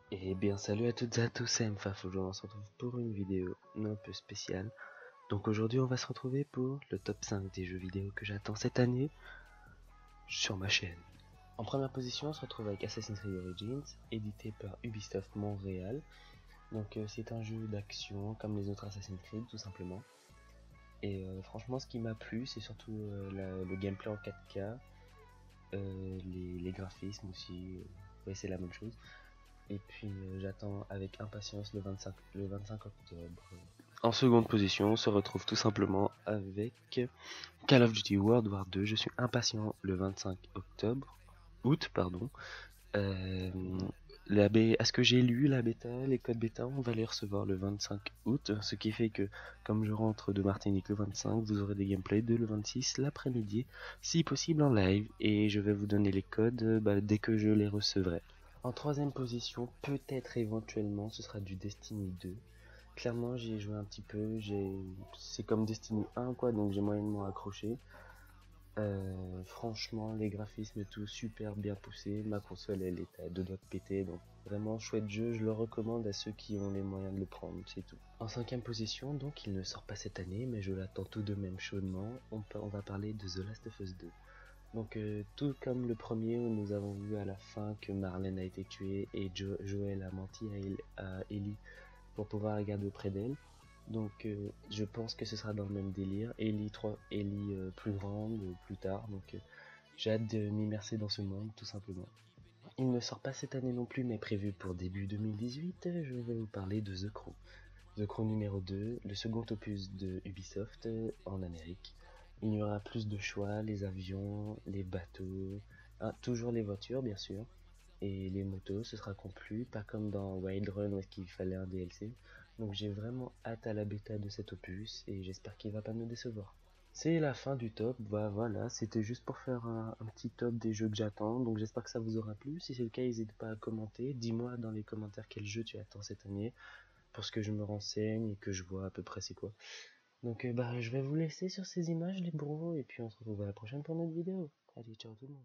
Et bien salut à toutes et à tous, c'est MFAF. Aujourd'hui on se retrouve pour une vidéo un peu spéciale. Donc aujourd'hui on va se retrouver pour le top 5 des jeux vidéo que j'attends cette année sur ma chaîne. En première position on se retrouve avec Assassin's Creed Origins, édité par Ubisoft Montréal. Donc c'est un jeu d'action comme les autres Assassin's Creed tout simplement. Et franchement ce qui m'a plu c'est surtout le gameplay en 4K, les graphismes aussi, ouais c'est la même chose. Et puis j'attends avec impatience le 25 octobre. En seconde position, on se retrouve tout simplement avec Call of Duty World War 2. Je suis impatient le 25 octobre, août, pardon. Euh, à ce que j'ai lu la bêta, les codes bêta, on va les recevoir le 25 août, ce qui fait que comme je rentre de Martinique le 25, vous aurez des gameplays de le 26 l'après-midi, si possible en live, et je vais vous donner les codes dès que je les recevrai. En troisième position, peut-être éventuellement, ce sera du Destiny 2. Clairement, j'y ai joué un petit peu, c'est comme Destiny 1 quoi, donc j'ai moyennement accroché. Franchement, les graphismes et tout super bien poussé. Ma console elle est à deux doigts de péter, donc vraiment chouette jeu. Je le recommande à ceux qui ont les moyens de le prendre, c'est tout. En cinquième position, donc il ne sort pas cette année, mais je l'attends tout de même chaudement. On va parler de The Last of Us 2. Donc tout comme le premier où nous avons vu à la fin que Marlène a été tuée et Joël a menti à Ellie pour pouvoir la garder auprès d'elle. Donc je pense que ce sera dans le même délire. Ellie plus grande plus tard. Donc j'ai hâte de m'immerser dans ce monde tout simplement. Il ne sort pas cette année non plus mais prévu pour début 2018. Je vais vous parler de The Crew. The Crew numéro 2, le second opus de Ubisoft en Amérique. Il y aura plus de choix, les avions, les bateaux, toujours les voitures bien sûr, et les motos, ce sera complet, pas comme dans Wild Run où il fallait un DLC. Donc j'ai vraiment hâte à la bêta de cet opus et j'espère qu'il va pas nous décevoir. C'est la fin du top, bah voilà, c'était juste pour faire un petit top des jeux que j'attends, donc j'espère que ça vous aura plu. Si c'est le cas, n'hésite pas à commenter, dis-moi dans les commentaires quel jeu tu attends cette année, pour ce que je me renseigne et que je vois à peu près c'est quoi. Donc bah je vais vous laisser sur ces images les bros, et puis on se retrouve à la prochaine pour notre vidéo. Allez, ciao tout le monde.